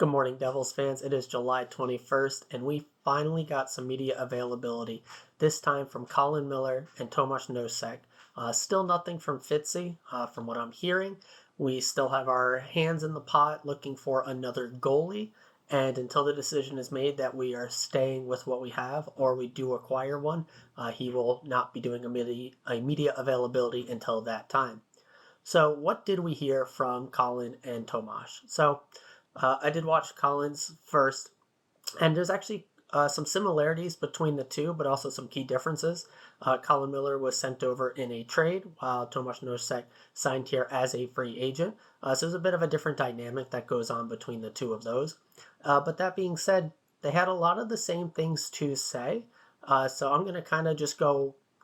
Good morning, Devils fans. It is July 21st, and we finally got some media availability, this time from Colin Miller and Tomas Nosek. Still nothing from Fitzy, from what I'm hearing. We still have our hands in the pot looking for another goalie, and until the decision is made that we are staying with what we have or we do acquire one, he will not be doing a media availability until that time. So, what did we hear from Colin and Tomas? I did watch Colin's first, and there's actually some similarities between the two, but also some key differences. Colin Miller was sent over in a trade, while Tomas Nosek signed here as a free agent. So there's a bit of a different dynamic that goes on between the two of those. But that being said, they had a lot of the same things to say. So I'm going to kind of just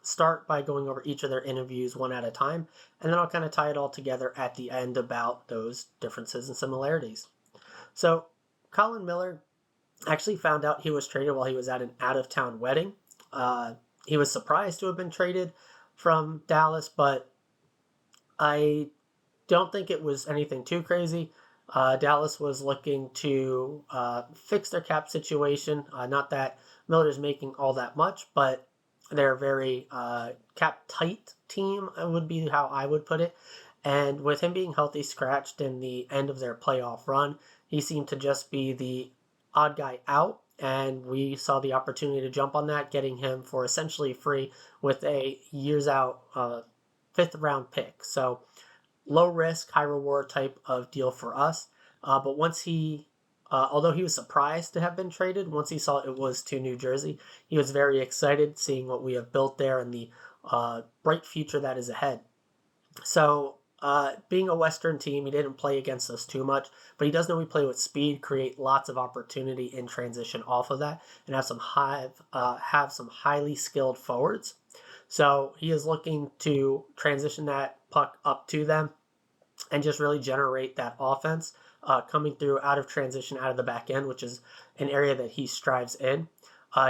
start by going over each of their interviews one at a time, and then I'll kind of tie it all together at the end about those differences and similarities. So, Colin Miller actually found out he was traded while he was at an out of town wedding. He was surprised to have been traded from Dallas, but I don't think it was anything too crazy. Dallas was looking to fix their cap situation. Not that Miller's making all that much, but they're a very cap tight team, would be how I would put it. And with him being healthy scratched in the end of their playoff run, he seemed to just be the odd guy out. And we saw the opportunity to jump on that, getting him for essentially free with a years out fifth round pick. So low risk, high reward type of deal for us. But once although he was surprised to have been traded, once he saw it was to New Jersey, he was very excited seeing what we have built there and the bright future that is ahead. So, being a Western team, he didn't play against us too much, but he does know we play with speed, create lots of opportunity in transition off of that, and have some highly skilled forwards. So he is looking to transition that puck up to them and just really generate that offense coming through out of transition, out of the back end, which is an area that he strives in.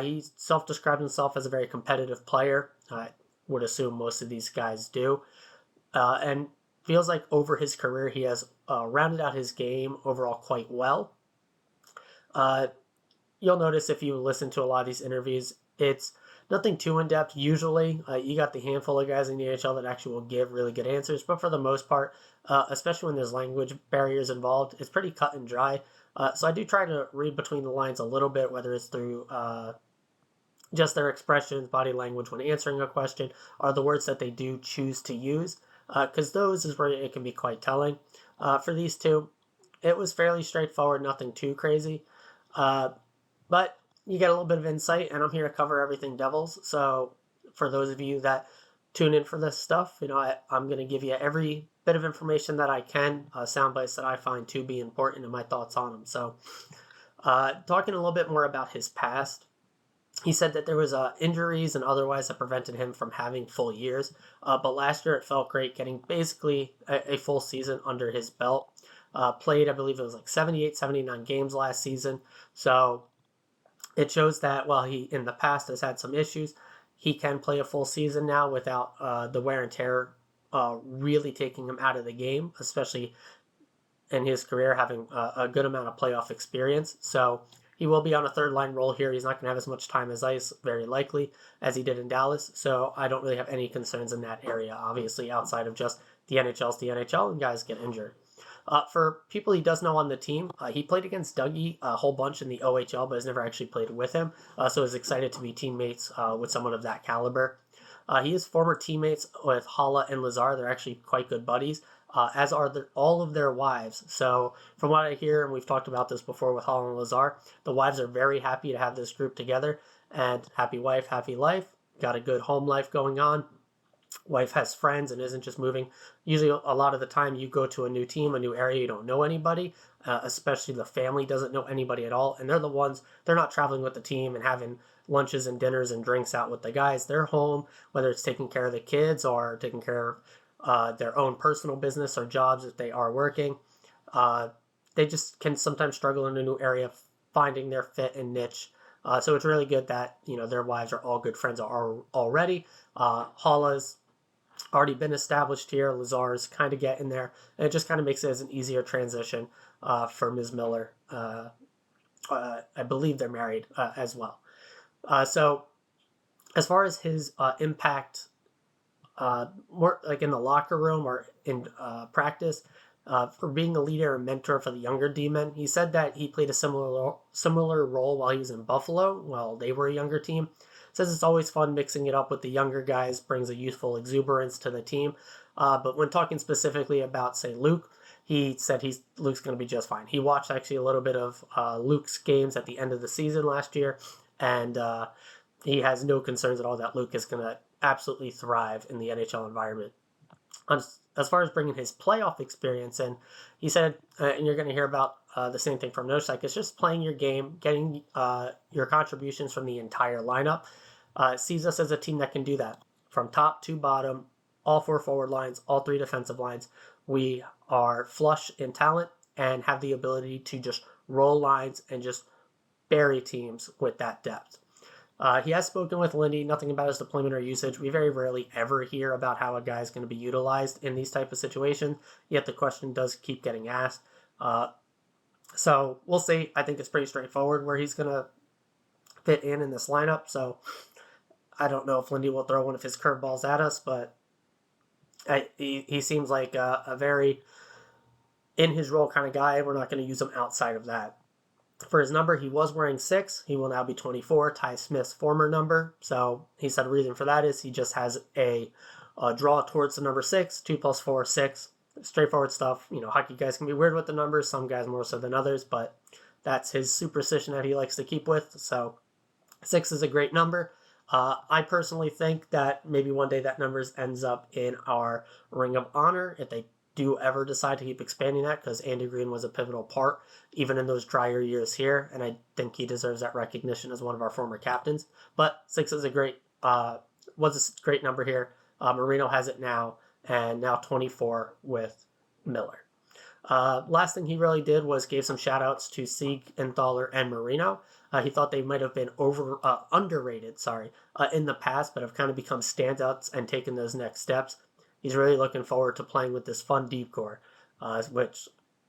He self-described himself as a very competitive player. I would assume most of these guys do. And feels like over his career he has rounded out his game overall quite well. You'll notice if you listen to a lot of these interviews, it's nothing too in-depth. Usually, you got the handful of guys in the NHL that actually will give really good answers, but for the most part, especially when there's language barriers involved, it's pretty cut and dry. So I do try to read between the lines a little bit, whether it's through just their expressions, body language when answering a question, or the words that they do choose to use, because those is where it can be quite telling. For these two, it was fairly straightforward, nothing too crazy. But you get a little bit of insight, and I'm here to cover everything Devils. So for those of you that tune in for this stuff, I'm going to give you every bit of information that I can, sound bites that I find to be important, and my thoughts on them. So talking a little bit more about his past, he said that there was injuries and otherwise that prevented him from having full years. But last year it felt great getting basically a full season under his belt. Played, I believe it was like 78, 79 games last season. So it shows that while he in the past has had some issues, he can play a full season now without the wear and tear really taking him out of the game, especially in his career having a good amount of playoff experience. So he will be on a third line role here. He's not going to have as much time as ice, very likely, as he did in Dallas. So I don't really have any concerns in that area, obviously, outside of just the NHL's the NHL and guys get injured. For people he does know on the team, he played against Dougie a whole bunch in the OHL, but has never actually played with him. So is excited to be teammates with someone of that caliber. He is former teammates with Hala and Lazar. They're actually quite good buddies, as are all of their wives. So from what I hear, and we've talked about this before with Hala and Lazar, the wives are very happy to have this group together. And happy wife, happy life. Got a good home life going on. Wife has friends and isn't just moving. Usually a lot of the time you go to a new team, a new area, you don't know anybody, especially the family doesn't know anybody at all. And they're not traveling with the team and having lunches and dinners and drinks out with the guys. They're home, whether it's taking care of the kids or taking care of their own personal business or jobs if they are working. They just can sometimes struggle in a new area finding their fit and niche. So it's really good that, their wives are all good friends already. Hala's already been established here. Lazar's kind of getting there. And it just kind of makes it as an easier transition. for Ms. Miller. I believe they're married as well. So as far as his impact, more like in the locker room or in practice, for being a leader and mentor for the younger D-men, he said that he played a similar role while he was in Buffalo, while they were a younger team. Says it's always fun mixing it up with the younger guys, brings a youthful exuberance to the team. But when talking specifically about, say, Luke, he said Luke's going to be just fine. He watched actually a little bit of Luke's games at the end of the season last year, and he has no concerns at all that Luke is going to absolutely thrive in the NHL environment. As far as bringing his playoff experience in, he said, and you're going to hear about the same thing from Nosek, it's just playing your game, getting your contributions from the entire lineup. Sees us as a team that can do that. From top to bottom, all 4 forward lines, all 3 defensive lines, we are flush in talent and have the ability to just roll lines and just bury teams with that depth. He has spoken with Lindy, nothing about his deployment or usage. We very rarely ever hear about how a guy is going to be utilized in these type of situations, yet the question does keep getting asked. So we'll see. I think it's pretty straightforward where he's going to fit in this lineup. So I don't know if Lindy will throw one of his curveballs at us, but he seems like a very in his role kind of guy. We're not going to use him outside of that. For his number, he was wearing 6. He will now be 24, Ty Smith's former number. So he said the reason for that is he just has a draw towards the number 6, 2 + 4, 6. Straightforward stuff. You know, hockey guys can be weird with the numbers, some guys more so than others, but that's his superstition that he likes to keep with. So 6 is a great number. I personally think that maybe one day that number ends up in our Ring of Honor if they do ever decide to keep expanding that, because Andy Green was a pivotal part even in those drier years here, and I think he deserves that recognition as one of our former captains. But 6 is was a great number here. Marino has it now, and now 24 with Miller. Last thing he really did was gave some shout outs to Siegenthaler and Marino. He thought they might have been underrated, in the past, but have kind of become standouts and taken those next steps. He's really looking forward to playing with this fun deep core, which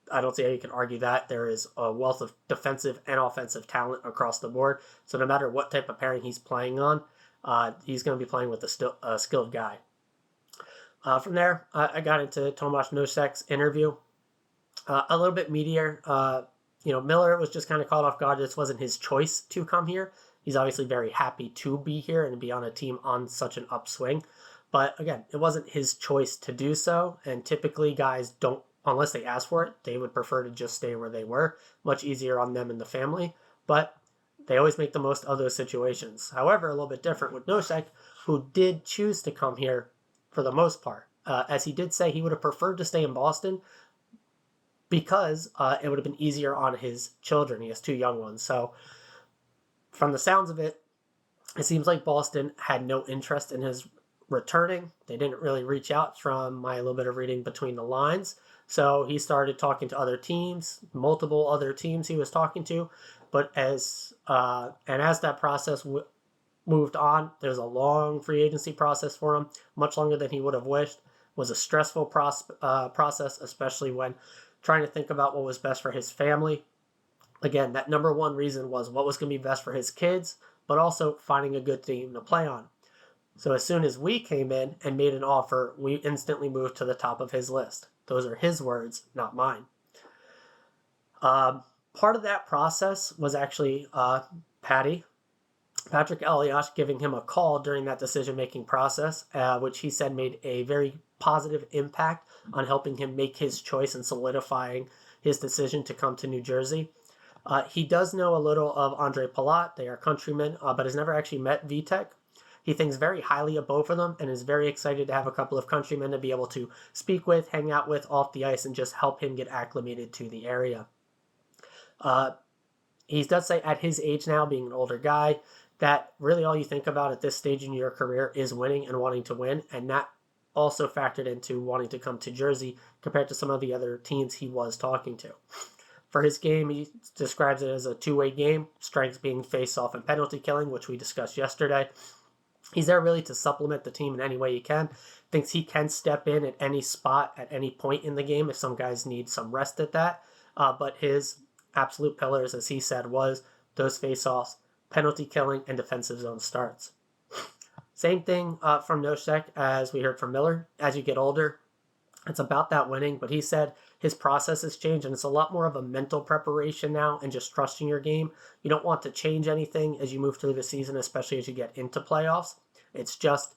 I don't see how you can argue that. There is a wealth of defensive and offensive talent across the board. So no matter what type of pairing he's playing on, he's going to be playing with a skilled guy. From there, I got into Tomas Nosek's interview. A little bit meatier. Miller was just kind of caught off guard. This wasn't his choice to come here. He's obviously very happy to be here and be on a team on such an upswing. But again, it wasn't his choice to do so. And typically guys don't, unless they ask for it, they would prefer to just stay where they were. Much easier on them and the family. But they always make the most of those situations. However, a little bit different with Nosek, who did choose to come here for the most part. As he did say, he would have preferred to stay in Boston because it would have been easier on his children. He has 2 young ones. So from the sounds of it, it seems like Boston had no interest in his returning. They didn't really reach out from my little bit of reading between the lines. So he started talking to other teams, multiple other teams he was talking to. But as that process moved on, there's a long free agency process for him, much longer than he would have wished. It was a stressful process, especially when trying to think about what was best for his family. Again, that number one reason was what was going to be best for his kids, but also finding a good team to play on. So as soon as we came in and made an offer, we instantly moved to the top of his list. Those are his words, not mine. Part of that process was actually Patrick Elias giving him a call during that decision-making process, which he said made a very positive impact on helping him make his choice and solidifying his decision to come to New Jersey. He does know a little of Andre Palat. They are countrymen, but has never actually met Vitek. He thinks very highly of both of them and is very excited to have a couple of countrymen to be able to speak with, hang out with off the ice, and just help him get acclimated to the area. He does say at his age now, being an older guy, that really all you think about at this stage in your career is winning and wanting to win, and that also factored into wanting to come to Jersey compared to some of the other teams he was talking to. For his game, he describes it as a two-way game, strengths being face-off and penalty killing, which we discussed yesterday. He's there really to supplement the team in any way he can. Thinks he can step in at any spot at any point in the game if some guys need some rest at that. but his absolute pillars, as he said, was those face-offs, penalty killing, and defensive zone starts. Same thing from Nosek as we heard from Miller. As you get older, it's about that winning, but he said his process has changed and it's a lot more of a mental preparation now and just trusting your game. You don't want to change anything as you move through the season, especially as you get into playoffs. It's just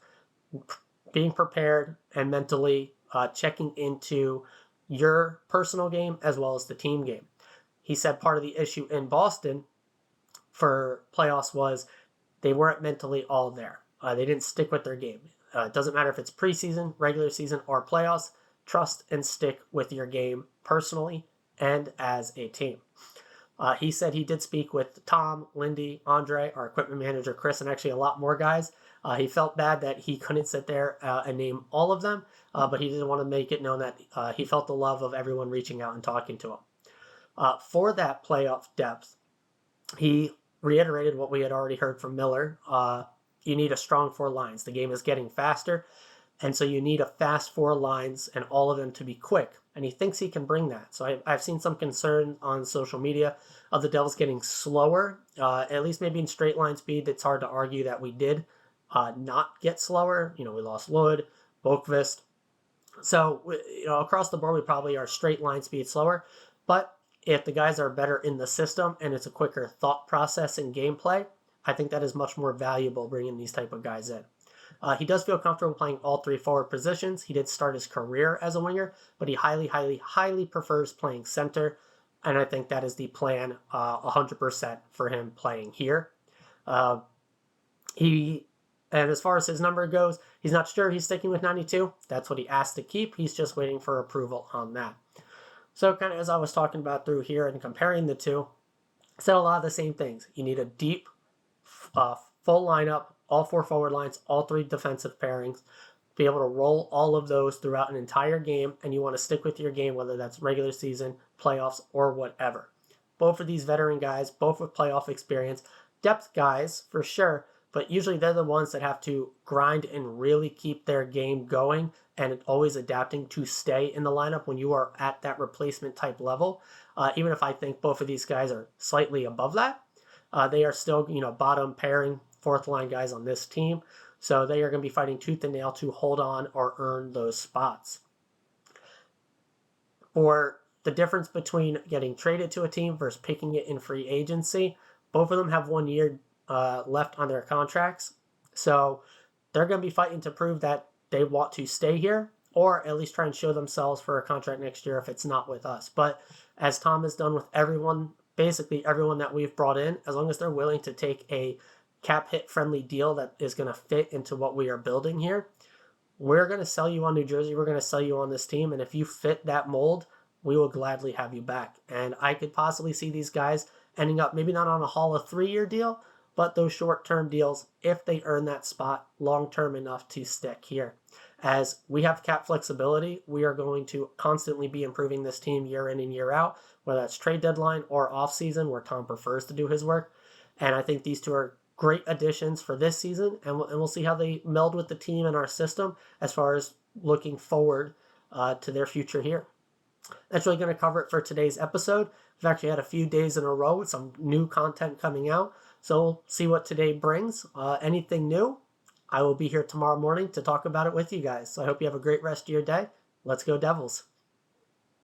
being prepared and mentally checking into your personal game as well as the team game. He said part of the issue in Boston for playoffs was they weren't mentally all there. They didn't stick with their game. It doesn't matter if it's preseason, regular season, or playoffs. Trust and stick with your game personally and as a team. He said he did speak with Tom, Lindy, Andre, our equipment manager, Chris, and actually a lot more guys. He felt bad that he couldn't sit there and name all of them, but he didn't want to make it known that he felt the love of everyone reaching out and talking to him. For that playoff depth, he reiterated what we had already heard from Miller. You need a strong four lines. The game is getting faster, and so you need a fast four lines and all of them to be quick. And he thinks he can bring that. So I've seen some concern on social media of the Devils getting slower, at least maybe in straight line speed. It's hard to argue that we did not get slower. We lost Lloyd, Boqvist. So, across the board, we probably are straight line speed slower. But if the guys are better in the system and it's a quicker thought process and gameplay, I think that is much more valuable bringing these type of guys in. He does feel comfortable playing all three forward positions. He did start his career as a winger, but he highly, highly, highly prefers playing center. And I think that is the plan 100% for him playing here. And as far as his number goes, he's not sure he's sticking with 92. That's what he asked to keep. He's just waiting for approval on that. So kind of as I was talking about through here and comparing the two, said a lot of the same things. You need a deep, full lineup, all four forward lines, all three defensive pairings, be able to roll all of those throughout an entire game, and you want to stick with your game, whether that's regular season, playoffs, or whatever. Both of these veteran guys, both with playoff experience, depth guys for sure, but usually they're the ones that have to grind and really keep their game going and always adapting to stay in the lineup when you are at that replacement type level. Even if I think both of these guys are slightly above that, they are still, bottom pairing, fourth line guys on this team. So they are going to be fighting tooth and nail to hold on or earn those spots. For the difference between getting traded to a team versus picking it in free agency, both of them have 1 year left on their contracts. So they're going to be fighting to prove that they want to stay here or at least try and show themselves for a contract next year if it's not with us. But as Tom has done with everyone, basically everyone that we've brought in, as long as they're willing to take a cap hit friendly deal that is going to fit into what we are building here, we're going to sell you on New Jersey. We're going to sell you on this team. And if you fit that mold, we will gladly have you back. And I could possibly see these guys ending up maybe not on a Hall of 3-year deal, but those short-term deals, if they earn that spot long-term enough to stick here. As we have cap flexibility, we are going to constantly be improving this team year in and year out, whether that's trade deadline or off-season where Tom prefers to do his work. And I think these two are great additions for this season, and we'll see how they meld with the team and our system as far as looking forward to their future here. That's really going to cover it for today's episode. We've actually had a few days in a row with some new content coming out, so we'll see what today brings. Anything new, I will be here tomorrow morning to talk about it with you guys. So I hope you have a great rest of your day. Let's go Devils.